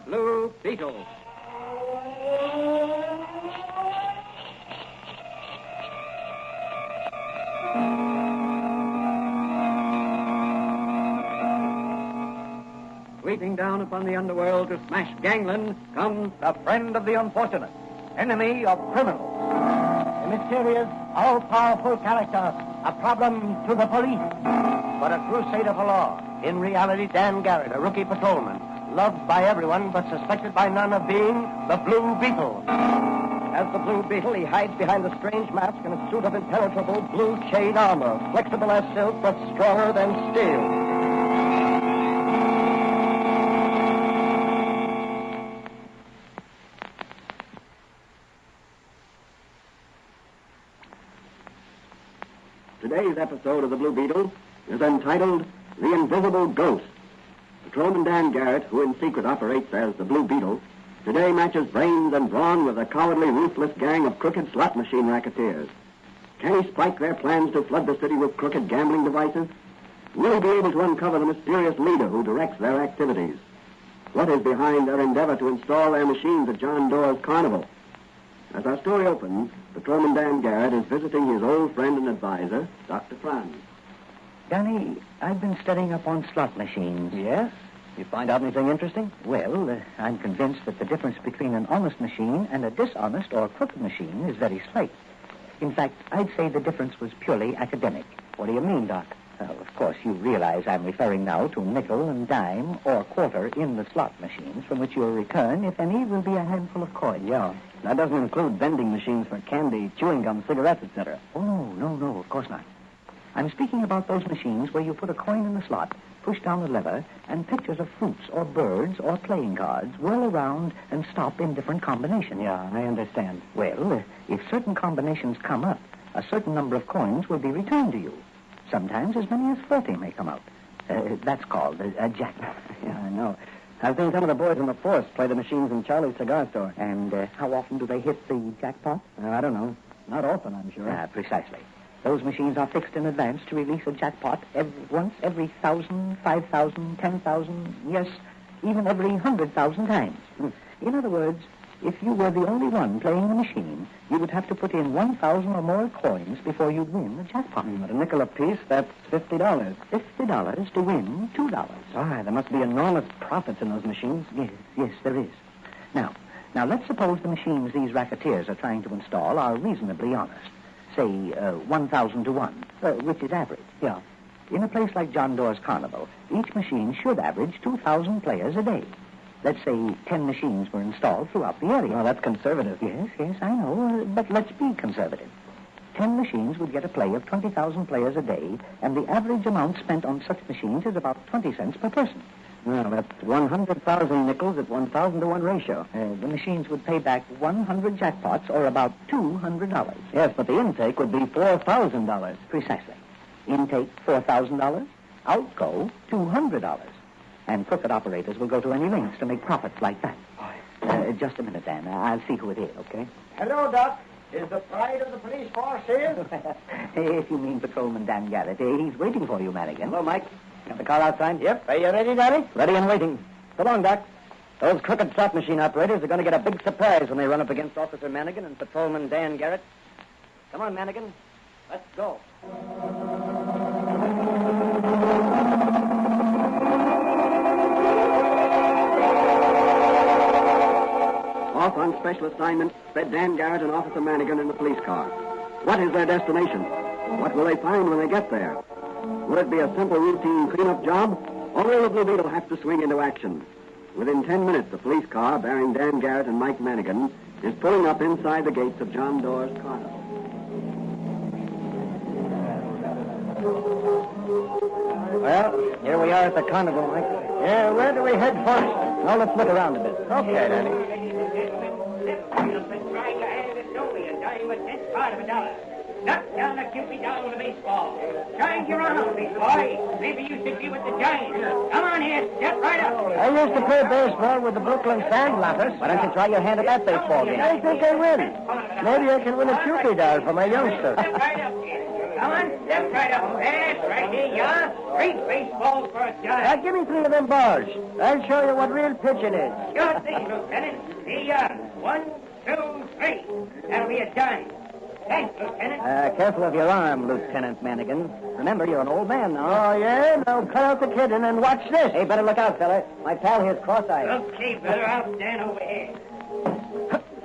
Blue Beetle. Sweeping down upon the underworld to smash gangland comes the friend of the unfortunate, enemy of criminals. A mysterious, all-powerful character, a problem to the police, but a crusader for law. In reality, Dan Garrett, a rookie patrolman, loved by everyone but suspected by none of being the Blue Beetle. As the Blue Beetle, he hides behind a strange mask and a suit of impenetrable blue chain armor, flexible as silk but stronger than steel. Today's episode of the Blue Beetle is entitled The Invisible Ghost. Patrolman Dan Garrett, who in secret operates as the Blue Beetle, today matches brains and brawn with a cowardly, ruthless gang of crooked slot machine racketeers. Can he spike their plans to flood the city with crooked gambling devices? Will he be able to uncover the mysterious leader who directs their activities? What is behind their endeavor to install their machines at John Doerr's carnival? As our story opens, Patrolman Dan Garrett is visiting his old friend and advisor, Dr. Franz. Danny, I've been studying up on slot machines. Yes? You find out anything interesting? Well, I'm convinced that the difference between an honest machine and a dishonest or crooked machine is very slight. In fact, I'd say the difference was purely academic. What do you mean, Doc? Well, of course, you realize I'm referring now to nickel and dime or quarter in the slot machines, from which your return, if any, will be a handful of coins. Yeah. That doesn't include vending machines for candy, chewing gum, cigarettes, etc. Oh, no, of course not. I'm speaking about those machines where you put a coin in the slot, push down a lever, and pictures of fruits or birds or playing cards whirl around and stop in different combinations. Yeah, I understand. Well, if certain combinations come up, a certain number of coins will be returned to you. Sometimes as many as 40 may come out. That's called a jackpot. Yeah, I know. I've seen some of the boys in the force play the machines in Charlie's cigar store. And how often do they hit the jackpot? I don't know. Not often, I'm sure. Precisely. Those machines are fixed in advance to release a jackpot once every 1,000, 5,000, 10,000, yes, even every 100,000 times. In other words, if you were the only one playing the machine, you would have to put in 1,000 or more coins before you'd win the jackpot. At a nickel apiece, that's $50. $50 to win $2. Why, there must be enormous profits in those machines. Yes, there is. Now, let's suppose the machines these racketeers are trying to install are reasonably honest. Say, 1,000 to 1, which is average. Yeah. In a place like John Doerr's Carnival, each machine should average 2,000 players a day. Let's say 10 machines were installed throughout the area. Well, that's conservative. Yes, I know, but let's be conservative. 10 machines would get a play of 20,000 players a day, and the average amount spent on such machines is about 20 cents per person. Well, that's 100,000 nickels at 1,000 to 1 ratio. The machines would pay back 100 jackpots, or about $200. Yes, but the intake would be $4,000. Precisely. Intake $4,000, outgo $200. And crooked operators will go to any lengths to make profits like that. Just a minute, Dan. I'll see who it is, okay? Hello, Doc. Is the pride of the police force here? If you mean Patrolman Dan Garrett, he's waiting for you, Madigan. Hello, Mike. Got the car outside? Yep. Are you ready, Daddy? Ready and waiting. So long, Doc. Those crooked slot machine operators are going to get a big surprise when they run up against Officer Manigan and Patrolman Dan Garrett. Come on, Manigan. Let's go. Off on special assignment sped Dan Garrett and Officer Manigan in the police car. What is their destination? What will they find when they get there? Will it be a simple routine cleanup job, or will the Blue Beetle have to swing into action? Within 10 minutes, the police car bearing Dan Garrett and Mike Manigan is pulling up inside the gates of John Doerr's Carnival. Well, here we are at the carnival, Mike. Yeah, where do we head first? Now, let's look around a bit. Okay, Danny. Knock down a Cupid down with a baseball. Giant, you're on, big boy. Maybe you should be with the Giants. Come on here, step right up. I used to play baseball with the Brooklyn Sandlotters. Why don't you try your hand at that baseball game? I think I will. Maybe I can win a Cupid doll for my youngster. Step right up here. Come on, step right up. That's right, here you are. 3 baseballs for a giant. Give me 3 of them bars. I'll show you what real pitching is. Sure thing, Lieutenant. Here you are. 1, 2, 3. That'll be a giant. Thanks, Lieutenant. Careful of your arm, Lieutenant Manigan. Remember, you're an old man now. Oh, yeah? Now cut out the kid and then watch this. Hey, better look out, fella. My pal here's cross-eyed. Okay, brother, I'll stand over here.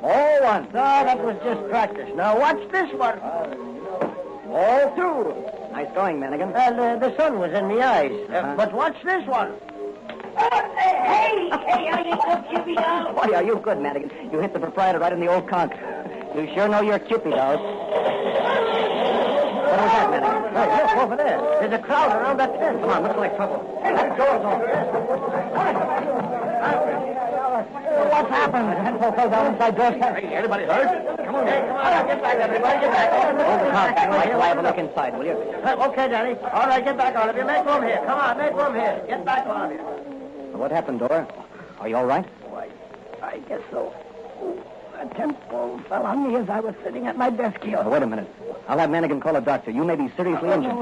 All 1. No, that was just practice. Now watch this one. All 2. Nice going, Manigan. Well, the sun was in the eyes. But watch this one. Hey, are you good, Chippy Dog? Boy, are you good, Manigan. You hit the proprietor right in the old conch. You sure know your Chippy Dog. What was that, Manigan? Hey, look, over there. There's a crowd around that tent. Come on, looks like trouble. Hey, that door's open. What's happened? The handful fell down inside doorstep. Hey, anybody hurt? Come on. Hey, come on. Get back, everybody. Get back. Hold the conch. I'll have a look inside, will you? Okay, Danny. All right, get back, all of you. Make room here. Come on, make room here. Get back, all of you. What happened, Dora? Are you all right? Why, I guess so. A tent pole fell on me as I was sitting at my desk here. Oh, wait a minute. I'll have Manigan call a doctor. You may be seriously injured.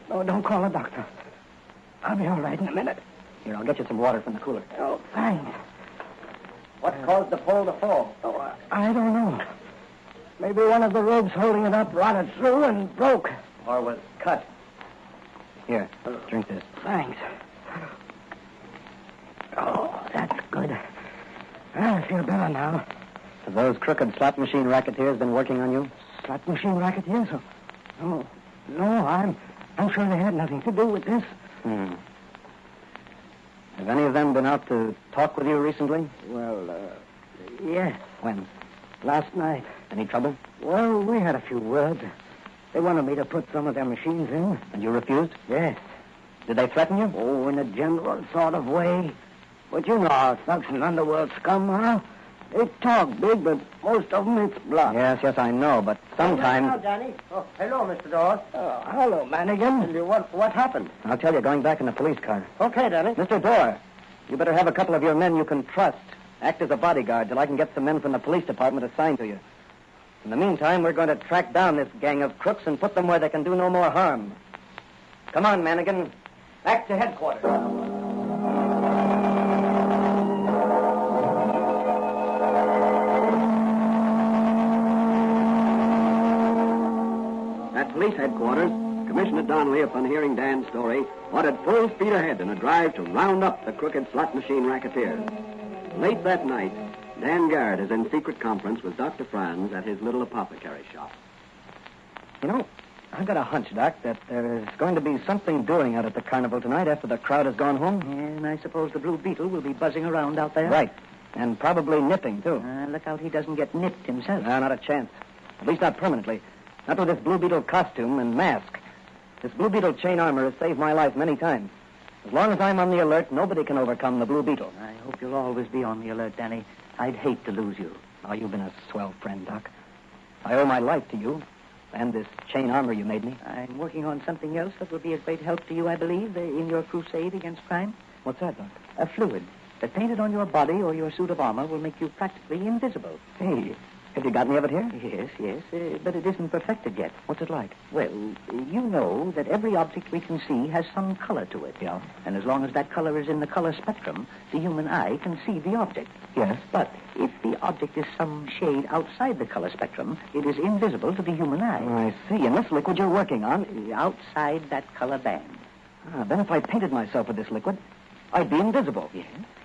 No, don't call a doctor. I'll be all right in a minute. Here, I'll get you some water from the cooler. Oh, thanks. What caused the pole to fall? Oh, I don't know. Maybe one of the ropes holding it up rotted through and broke. Or was cut. Here, drink this. Thanks. Oh, that's good. I feel better now. Have those crooked slot machine racketeers been working on you? Slot machine racketeers? Oh, no, I'm sure they had nothing to do with this. Have any of them been out to talk with you recently? Well, yes. When? Last night. Any trouble? Well, we had a few words. They wanted me to put some of their machines in. And you refused? Yes. Did they threaten you? Oh, in a general sort of way. But you know how thugs and underworld scum are. They talk big, but most of them it's bluff. Yes, I know, but sometimes... Hello, Danny. Oh, hello, Mr. Dawes. Oh, hello, Manigan. What happened? I'll tell you, going back in the police car. Okay, Danny. Mr. Dorr, you better have a couple of your men you can trust act as a bodyguard till I can get some men from the police department assigned to you. In the meantime, we're going to track down this gang of crooks and put them where they can do no more harm. Come on, Manigan. Back to headquarters. At police headquarters, Commissioner Donnelly, upon hearing Dan's story, ordered full speed ahead in a drive to round up the crooked slot machine racketeers. Late that night, Dan Garrett is in secret conference with Dr. Franz at his little apothecary shop. You know, I've got a hunch, Doc, that there's going to be something doing out at the carnival tonight after the crowd has gone home. And I suppose the Blue Beetle will be buzzing around out there. Right. And probably nipping, too. Look out he doesn't get nipped himself. No, not a chance. At least not permanently. Not with this Blue Beetle costume and mask. This Blue Beetle chain armor has saved my life many times. As long as I'm on the alert, nobody can overcome the Blue Beetle. I hope you'll always be on the alert, Danny. I'd hate to lose you. Oh, you've been a swell friend, Doc. I owe my life to you and this chain armor you made me. I'm working on something else that will be a great help to you, I believe, in your crusade against crime. What's that, Doc? A fluid that painted on your body or your suit of armor will make you practically invisible. Hey, have you got any of it here? Yes, but it isn't perfected yet. What's it like? Well, you know that every object we can see has some color to it. Yeah. And as long as that color is in the color spectrum, the human eye can see the object. Yes. But if the object is some shade outside the color spectrum, it is invisible to the human eye. I see. And this liquid you're working on... Outside that color band. Then if I painted myself with this liquid, I'd be invisible.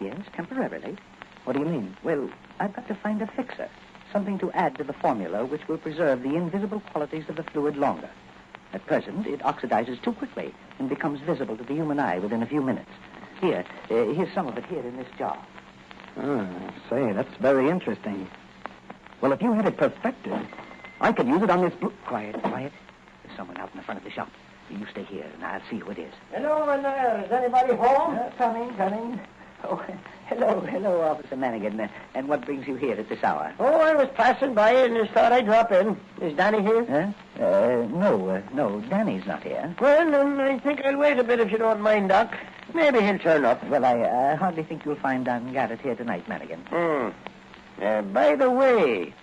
Yes, temporarily. What do you mean? Well, I've got to find a fixer. Something to add to the formula which will preserve the invisible qualities of the fluid longer. At present, it oxidizes too quickly and becomes visible to the human eye within a few minutes. Here's some of it here in this jar. Say, that's very interesting. Well, if you had it perfected, I could use it on this blue... Quiet. There's someone out in the front of the shop. You stay here, and I'll see who it is. Hello in there. Is anybody home? Coming. Oh, hello, Officer Manigan. And what brings you here at this hour? Oh, I was passing by and just thought I'd drop in. Is Danny here? No, Danny's not here. Well, then I think I'll wait a bit if you don't mind, Doc. Maybe he'll turn up. Well, I hardly think you'll find Don Garrett here tonight, Manigan. By the way,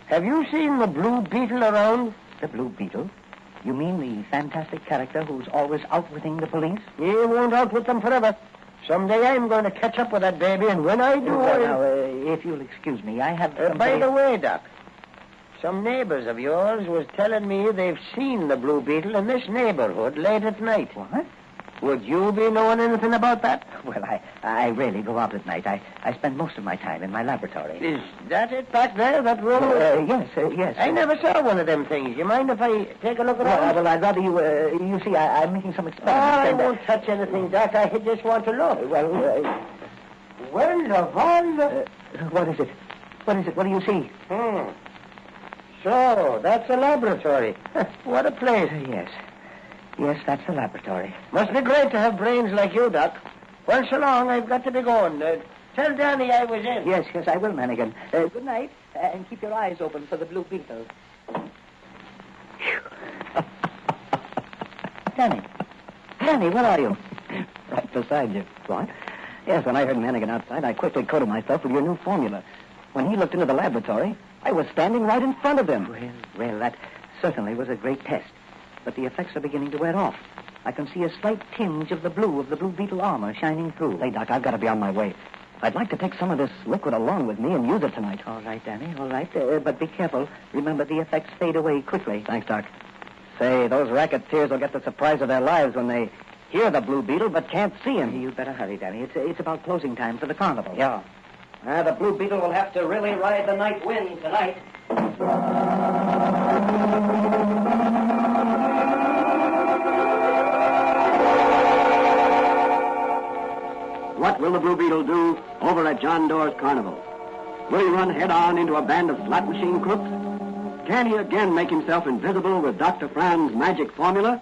have you seen the Blue Beetle around? The Blue Beetle? You mean the fantastic character who's always outwitting the police? He won't outwit them forever. Someday I'm going to catch up with that baby, and when I do... If you'll excuse me, I have... By the way, Doc, some neighbors of yours was telling me they've seen the Blue Beetle in this neighborhood late at night. What? Would you be knowing anything about that? Well, I rarely go out at night. I spend most of my time in my laboratory. Is that it back there, that room? Yes. I never saw one of them things. You mind if I take a look around? Well, I'd rather you... you see, I'm making some experiments. I won't touch anything, Doc. I just want to look. Well, of all the... What is it? What do you see? So, that's a laboratory. What a place. Yes, that's the laboratory. Must be great to have brains like you, Doc. Well, so long, I've got to be going. Tell Danny I was in. Yes, I will, Manigan. Good night, and keep your eyes open for the Blue Beetle. Danny, where are you? Right beside you. What? Yes, when I heard Manigan outside, I quickly coated myself with your new formula. When he looked into the laboratory, I was standing right in front of him. Well, that certainly was a great test. But the effects are beginning to wear off. I can see a slight tinge of the Blue Beetle armor shining through. Hey, Doc, I've got to be on my way. I'd like to take some of this liquid along with me and use it tonight. All right, Danny, all right. But be careful. Remember, the effects fade away quickly. Thanks, Doc. Say, those racketeers will get the surprise of their lives when they hear the Blue Beetle but can't see him. You'd better hurry, Danny. It's about closing time for the carnival. Yeah. The Blue Beetle will have to really ride the night wind tonight. What will the Blue Beetle do over at John Doerr's carnival? Will he run head-on into a band of slot machine crooks? Can he again make himself invisible with Dr. Fran's magic formula?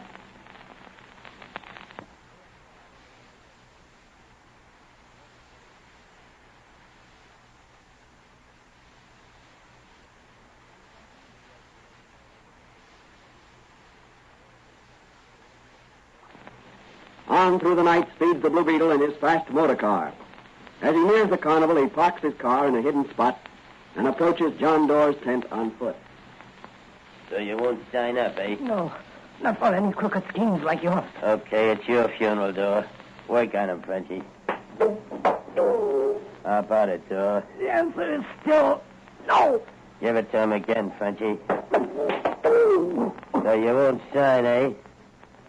On through the night speeds the Blue Beetle in his fast motor car. As he nears the carnival, he parks his car in a hidden spot and approaches John Doerr's tent on foot. So you won't sign up, eh? No, not for any crooked schemes like yours. Okay, it's your funeral, Doerr. Work on him, Frenchie. How about it, Doerr? The answer is still no. Give it to him again, Frenchie. So you won't sign, eh?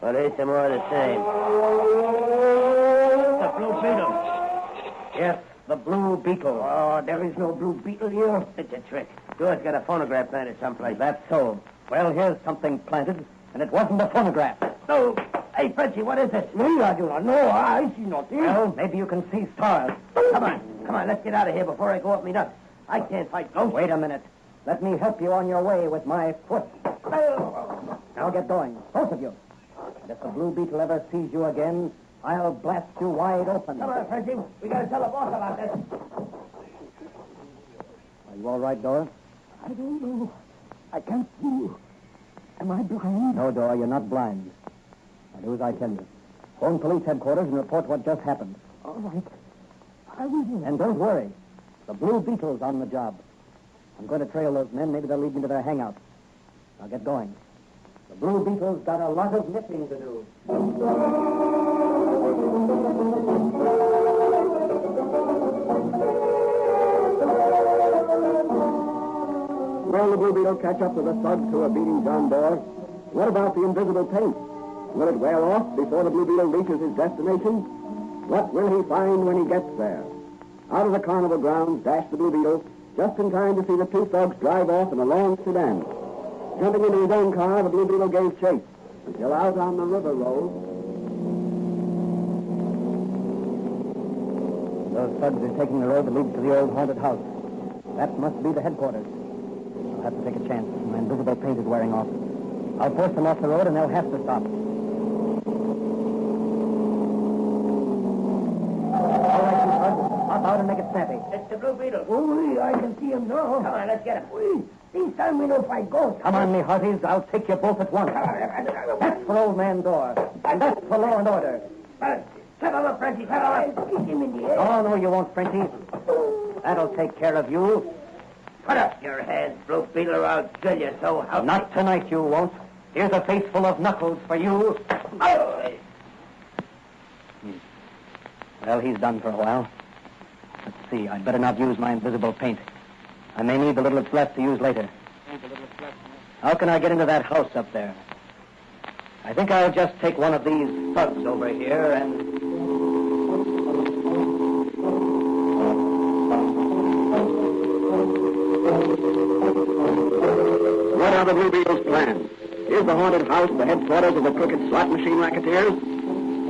Well, here's some more of the same. The Blue Beetle. Yes, the Blue Beetle. Oh, there is no Blue Beetle here. It's a trick. Doerr's got a phonograph planted someplace. That's so. Well, here's something planted, and it wasn't a phonograph. No. Hey, Frenchie, what is it? Me, I do not know. I see nothing. Well, maybe you can see stars. Come on, let's get out of here before I go up me nuts. I can't fight ghosts. Wait a minute. Let me help you on your way with my foot. Now get going, both of you. And if the Blue Beetle ever sees you again, I'll blast you wide open. Come on, Frenchie. We got to tell the boss about this. Are you all right, Dora? I don't know. I can't see you. Am I blind? No, Dora, you're not blind. Now do as I tell you. Phone police headquarters and report what just happened. All right. I will. And don't worry. The Blue Beetle's on the job. I'm going to trail those men. Maybe they'll lead me to their hangout. Now get going. The Blue Beetle's got a lot of nipping to do. Will the Blue Beetle catch up with the thugs who are beating John Doerr? What about the invisible paint? Will it wear off before the Blue Beetle reaches his destination? What will he find when he gets there? Out of the carnival grounds dashed the Blue Beetle, just in time to see the two thugs drive off in a long sedan. Jumping into his own car, the Blue Beetle gave chase until out on the river road. Those thugs are taking the road that leads to the old haunted house. That must be the headquarters. I'll have to take a chance. My invisible paint is wearing off. I'll force them off the road, and they'll have to stop. All right, you thugs. Hop out and make it snappy. It's the Blue Beetle. Oh, I can see him now. Come on, let's get him. This time we don't fight ghosts. Come on, me hearties. I'll take you both at once. That's for Old Man Doerr. And that's for law and order. Step up, Frenchie. Step up. Kick him in the head. Oh, no, you won't, Frenchie. That'll take care of you. Put up your hands, Blue Beetle, or I'll drill you so how... Not tonight, you won't. Here's a face full of knuckles for you. Oh. Well, he's done for a while. Let's see, I'd better not use my invisible paint. I may need the little that's left to use later. How can I get into that house up there? I think I'll just take one of these thugs over here and... What are the Blue Beetle's plans? Is the haunted house the headquarters of the crooked slot machine racketeers?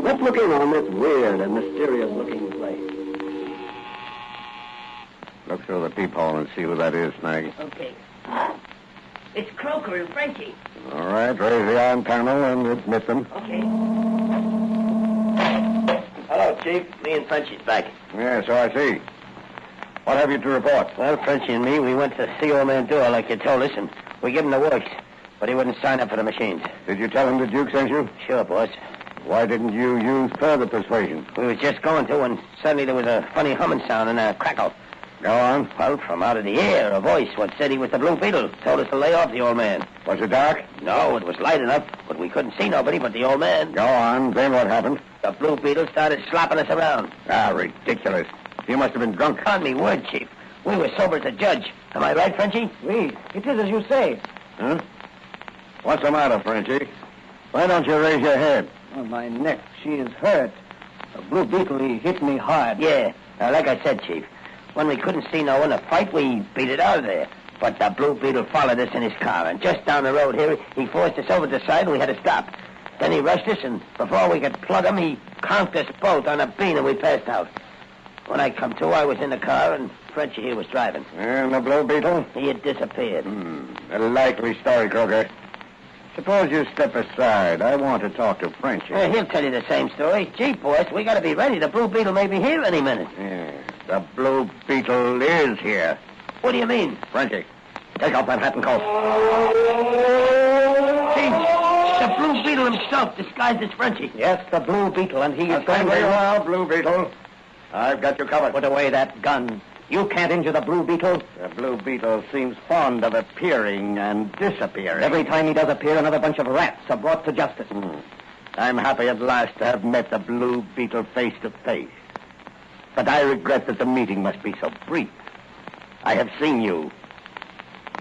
Let's look in on this weird and mysterious-looking place. Look through the peephole and see who that is, Snag. Okay. It's Croker and Frenchie. All right, raise the iron panel and admit them. Okay. Hello, Chief. Me and Frenchie's back. Yeah, so I see. What have you to report? Well, Frenchie and me, we went to see old man Doyle like you told us, and we gave him the works, but he wouldn't sign up for the machines. Did you tell him the Duke sent you? Sure, boss. Why didn't you use further persuasion? We was just going to, and suddenly there was a funny humming sound and a crackle. Go on. Well, from out of the air, a voice what said he was the Blue Beetle told us to lay off the old man. Was it dark? No, it was light enough, but we couldn't see nobody but the old man. Go on. Then what happened? The Blue Beetle started slapping us around. Ah, ridiculous. You must have been drunk. On me word, Chief. We were sober as a judge. Am I right, Frenchie? Oui, it is as you say. Huh? What's the matter, Frenchie? Why don't you raise your head? Oh, my neck, she is hurt. The Blue Beetle, he hit me hard. Yeah, like I said, Chief. When we couldn't see no one to fight, we beat it out of there. But the Blue Beetle followed us in his car, and just down the road here, he forced us over to the side, and we had to stop. Then he rushed us, and before we could plug him, he conked us both on a bean, and we passed out. When I come to, I was in the car, and Frenchie here was driving. And the Blue Beetle? He had disappeared. A likely story, Croker. Suppose you step aside. I want to talk to Frenchie. He'll tell you the same story. Gee, boss, we got to be ready. The Blue Beetle may be here any minute. Yeah, the Blue Beetle is here. What do you mean? Frenchie, take off that hat and coat. Gee, the Blue Beetle himself disguised as Frenchie. Yes, the Blue Beetle, and he is Stay where you are, Blue Beetle. I've got you covered. Put away that gun. You can't injure the Blue Beetle. The Blue Beetle seems fond of appearing and disappearing. Every time he does appear, another bunch of rats are brought to justice. I'm happy at last to have met the Blue Beetle face to face. But I regret that the meeting must be so brief. I have seen you.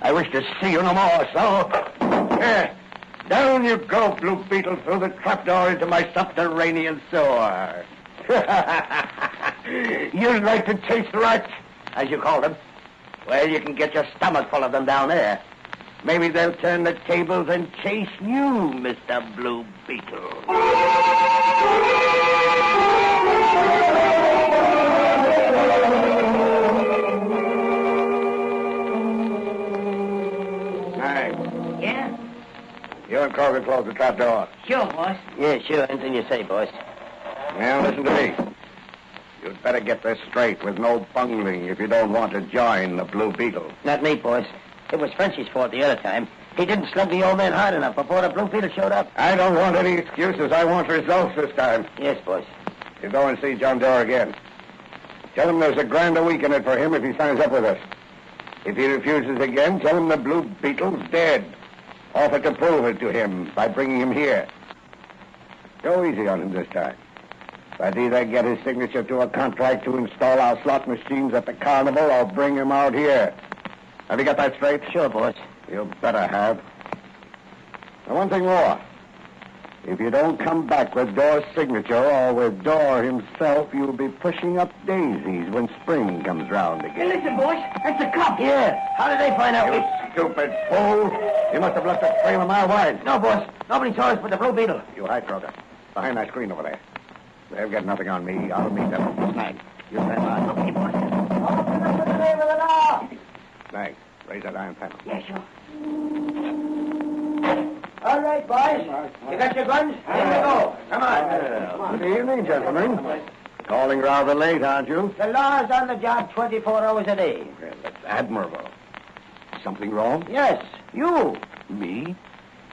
I wish to see you no more, so... Here, down you go, Blue Beetle, through the trapdoor into my subterranean sewer. You'd like to chase rats, as you call them. Well, you can get your stomach full of them down there. Maybe they'll turn the tables and chase you, Mr. Blue Beetle. Yeah? You and Croker close the trapdoor. Sure, boss. Yeah, sure. Anything you say, boss. Now, listen to me. You'd better get this straight with no bungling if you don't want to join the Blue Beetle. Not me, boss. It was Frenchie's fault the other time. He didn't slug the old man hard enough before the Blue Beetle showed up. I don't want any excuses. I want results this time. Yes, boss. You go and see John Doe again. Tell him there's $1,000 a week in it for him if he signs up with us. If he refuses again, tell him the Blue Beetle's dead. Offer to prove it to him by bringing him here. Go easy on him this time. But either get his signature to a contract to install our slot machines at the carnival or bring him out here. Have you got that straight? Sure, boss. You better have. And one thing more. If you don't come back with Doe's signature or with Doe himself, you'll be pushing up daisies when spring comes round Hey, again. listen, boss. That's the cop. Yeah. How did they find out? You stupid fool. You must have left a trail a mile wide. No, boss. Nobody saw us but the Blue Beetle. You hide, Croker. Behind that screen over there. They've got nothing on me. I'll meet them. Snag, you stand by. Okay, boss. Open up in the name of the law. Snag, raise that iron panel. Yeah, sure. All right, boys. You got your guns? Here we go. Come on. Good evening, gentlemen. Calling rather late, aren't you? The law's on the job 24 hours a day. Well, that's admirable. Something wrong? Yes, you. Me?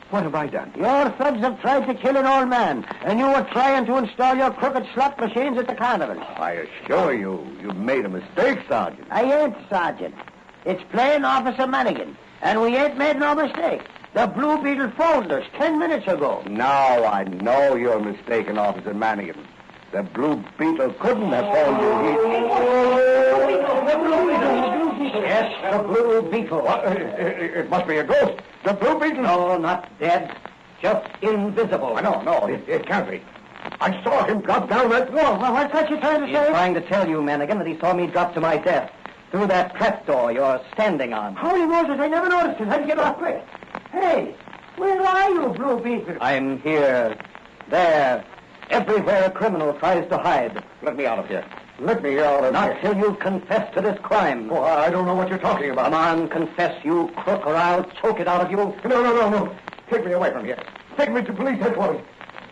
What have I done? Your thugs have tried to kill an old man, and you were trying to install your crooked slot machines at the carnival. I assure you, you made a mistake, Sergeant. I ain't, Sergeant. It's plain Officer Manigan, and we ain't made no mistake. The Blue Beetle phoned us 10 minutes ago. Now I know you're mistaken, Officer Manigan. The Blue Beetle couldn't have phoned you. Yes, the Blue Beetle. It must be a ghost. The Blue Beetle. No, not dead. Just invisible. No, it can't be. I saw him drop down that wall. Well, what's that you're trying to say? He's trying to tell you, Manigan, that he saw me drop to my death through that trapdoor you're standing on. Holy Moses, I never noticed it. How'd you get off quick? Hey, where are you, Blue Beetle? I'm here, there, everywhere a criminal tries to hide. Let me out of here. Let me out of Not here. till you confess to this crime. Oh, I don't know what you're talking about. Come on, confess, you crook, or I'll choke it out of you. No. Take me away from here. Take me to police headquarters.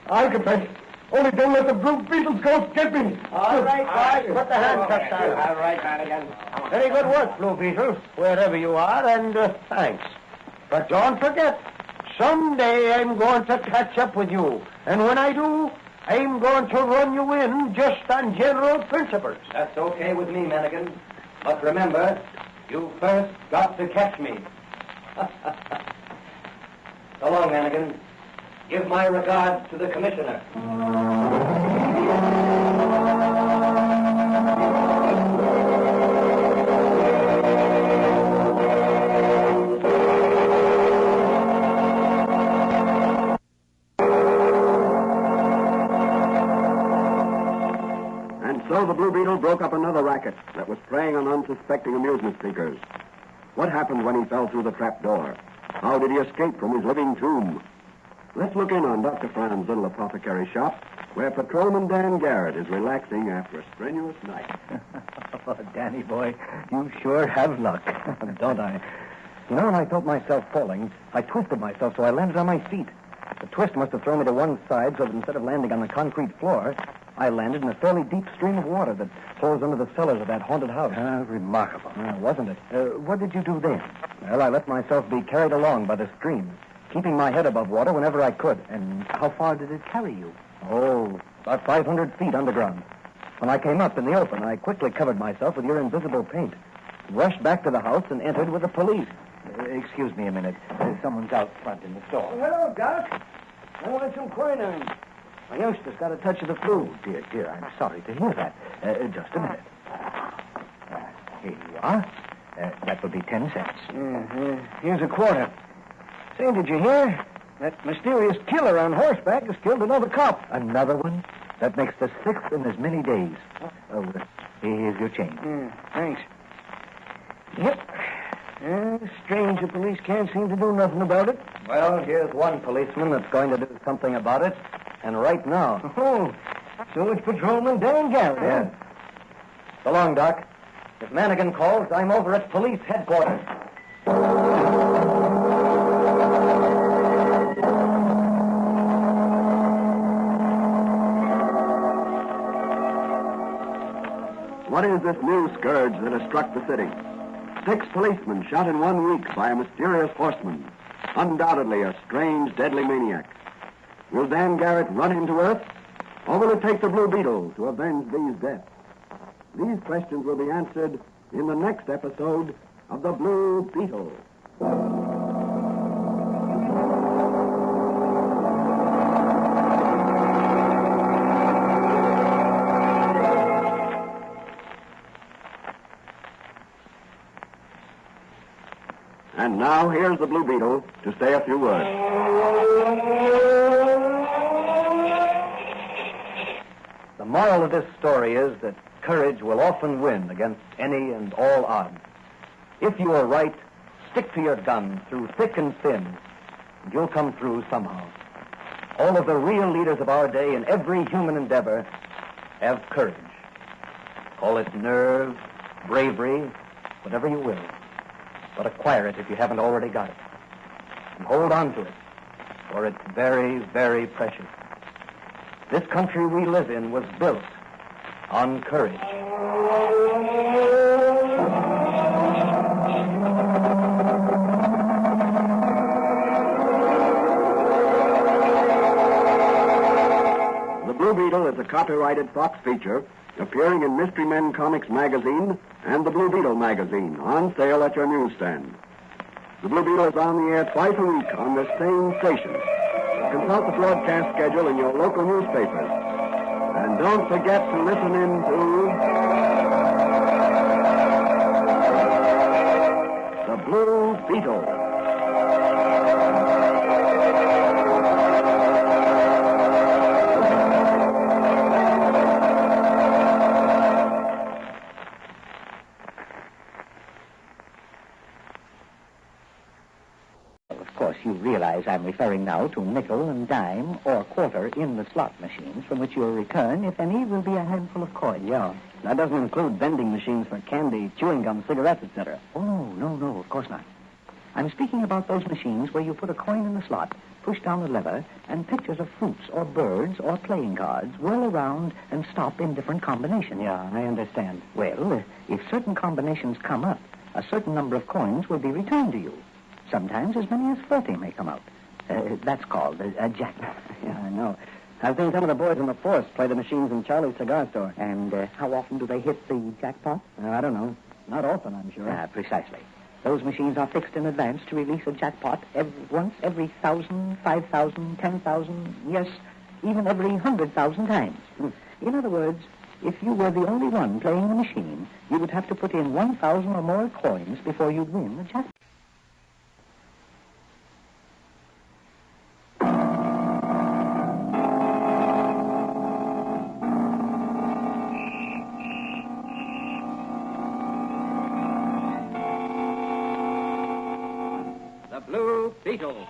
I'll confess. Only don't let the Blue Beetle's ghost get me. All right, boys, put the handcuffs on. All right, Manigan. Very good work, Blue Beetle, wherever you are, and thanks. But don't forget, someday I'm going to catch up with you. And when I do, I'm going to run you in just on general principles. That's okay with me, Manigan. But remember, you first got to catch me. So long, Manigan. Give my regards to the commissioner. And so the Blue Beetle broke up another racket that was preying on unsuspecting amusement seekers. What happened when he fell through the trap door? How did he escape from his living tomb? Let's look in on Dr. Fran's little apothecary shop, where Patrolman Dan Garrett is relaxing after a strenuous night. Oh, Danny boy, you sure have luck, don't I? You know, when I felt myself falling, I twisted myself so I landed on my feet. The twist must have thrown me to one side so that instead of landing on the concrete floor, I landed in a fairly deep stream of water that flows under the cellars of that haunted house. Remarkable. Wasn't it? What did you do then? Well, I let myself be carried along by the stream, keeping my head above water whenever I could. And how far did it carry you? Oh, about 500 feet underground. When I came up in the open, I quickly covered myself with your invisible paint, rushed back to the house, and entered with the police. Excuse me a minute. Someone's out front in the store. Hello, Doc. I want some quinine. My youngster's got a touch of the flu. Oh, dear, I'm sorry to hear that. Just a minute. Here you are. That will be 10 cents. Here's a quarter. Say, did you hear? That mysterious killer on horseback has killed another cop. Another one? That makes the 6th in as many days. Oh, here's your change. Thanks. Yep. Strange the police can't seem to do nothing about it. Well, here's one policeman that's going to do something about it, and right now. Oh, so it's Patrolman Dan Garrett, Yes. So long, Doc. If Manigan calls, I'm over at police headquarters. What is this new scourge that has struck the city? 6 policemen shot in 1 week by a mysterious horseman. Undoubtedly a strange, deadly maniac. Will Dan Garrett run him to earth? Or will it take the Blue Beetle to avenge these deaths? These questions will be answered in the next episode of The Blue Beetle. And now, here's the Blue Beetle to say a few words. The moral of this story is that courage will often win against any and all odds. If you are right, stick to your gun through thick and thin, and you'll come through somehow. All of the real leaders of our day in every human endeavor have courage. Call it nerve, bravery, whatever you will. But acquire it if you haven't already got it. And hold on to it, for it's very, very precious. This country we live in was built on courage. The Blue Beetle is a copyrighted Fox feature appearing in Mystery Men Comics magazine and the Blue Beetle magazine, on sale at your newsstand. The Blue Beetle is on the air twice a week on this same station. Consult the broadcast schedule in your local newspapers. And don't forget to listen in to the Blue Beetle. Of course, you realize I'm referring now to nickel and dime or quarter in the slot machines, from which your return, if any, will be a handful of coins. Yeah. That doesn't include vending machines for candy, chewing gum, cigarettes, etc. Oh, no, of course not. I'm speaking about those machines where you put a coin in the slot, push down a lever, and pictures of fruits or birds or playing cards whirl around and stop in different combinations. Yeah, I understand. Well, if certain combinations come up, a certain number of coins will be returned to you. Sometimes as many as 40 may come out. That's called a jackpot. Yeah, I know. I've seen some of the boys in the force play the machines in Charlie's cigar store. And how often do they hit the jackpot? I don't know. Not often, I'm sure. Precisely. Those machines are fixed in advance to release a jackpot once every 1,000, 5,000, 10,000, yes, even every 100,000 times. In other words, if you were the only one playing the machine, you would have to put in 1,000 or more coins before you'd win the jackpot. The Blue Beetle.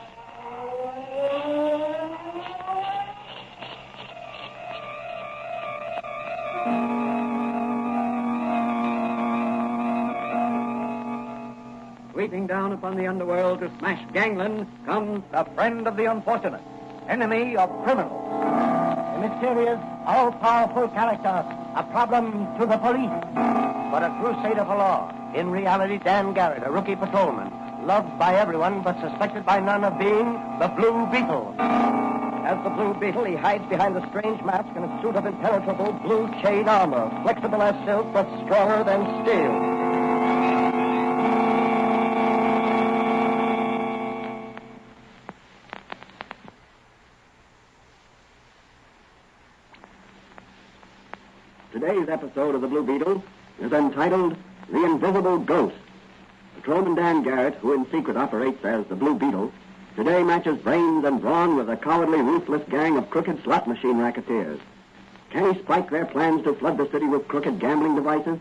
Sweeping down upon the underworld to smash gangland comes the friend of the unfortunate, enemy of criminals. A mysterious, all-powerful character, a problem to the police, but a crusader for law. In reality, Dan Garrett, a rookie patrolman, loved by everyone but suspected by none of being the Blue Beetle. As the Blue Beetle, he hides behind a strange mask and a suit of impenetrable blue chain armor, flexible as silk but stronger than steel. Today's episode of the Blue Beetle is entitled The Invisible Ghost. Patrolman Dan Garrett, who in secret operates as the Blue Beetle, today matches brains and brawn with a cowardly, ruthless gang of crooked slot machine racketeers. Can he spike their plans to flood the city with crooked gambling devices?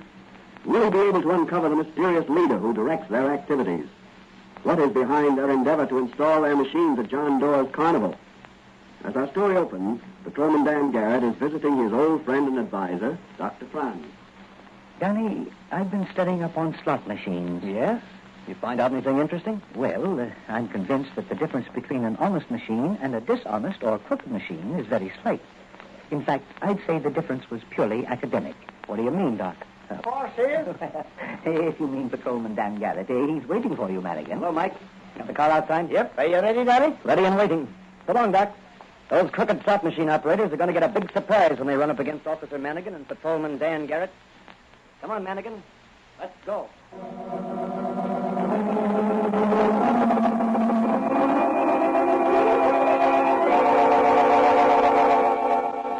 Will he be able to uncover the mysterious leader who directs their activities? What is behind their endeavor to install their machines at John Doerr's carnival? As our story opens, Patrolman Dan Garrett is visiting his old friend and advisor, Dr. Franz. Danny, I've been studying up on slot machines. Yes? You find out anything interesting? Well, I'm convinced that the difference between an honest machine and a dishonest or crooked machine is very slight. In fact, I'd say the difference was purely academic. What do you mean, Doc? Boss here? If you mean Patrolman Dan Garrett, he's waiting for you, Madigan. Hello, Mike. Got the car outside? Yep. Are you ready, Daddy? Ready and waiting. So long, Doc. Those crooked slot machine operators are going to get a big surprise when they run up against Officer Manigan and Patrolman Dan Garrett. Come on, Manigan. Let's go.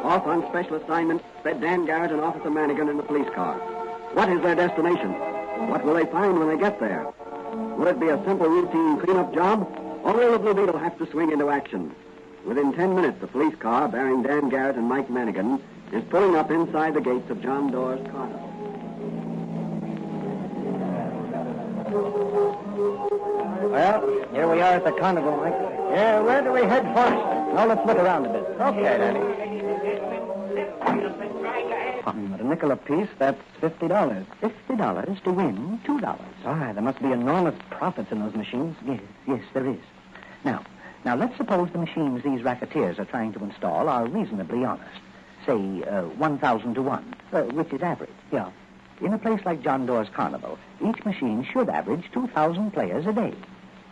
Off on special assignment, sped Dan Garrett and Officer Manigan in the police car. What is their destination? What will they find when they get there? Will it be a simple routine cleanup job, or will the Blue Beetle have to swing into action? Within 10 minutes, the police car bearing Dan Garrett and Mike Manigan is pulling up inside the gates of John Doerr's carnival. Well, here we are at the carnival, Mike. Yeah, where do we head first? Now let's look around a bit. Okay, Daddy. At a nickel apiece, that's $50. $50 to win $2. Ah, there must be enormous profits in those machines. Yes, there is. Now, let's suppose the machines these racketeers are trying to install are reasonably honest. Say, 1,000 to 1, which is average. Yeah. In a place like John Doerr's Carnival, each machine should average 2,000 players a day.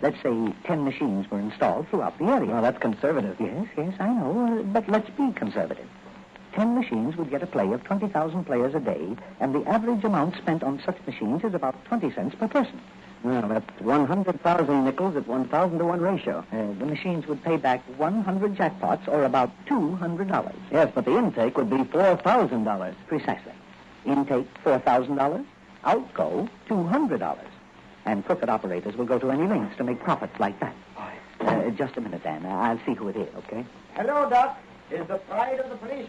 Let's say 10 machines were installed throughout the area. Well, that's conservative. Yes, I know, but let's be conservative. 10 machines would get a play of 20,000 players a day, and the average amount spent on such machines is about 20 cents per person. Well, that's 100,000 nickels at 1,000 to 1 ratio. The machines would pay back 100 jackpots, or about $200. Yes, but the intake would be $4,000. Precisely. Intake $4,000, outgo $200. And crooked operators will go to any lengths to make profits like that. Just a minute, Dan. I'll see who it is, okay? Hello, Doc. Is the pride of the police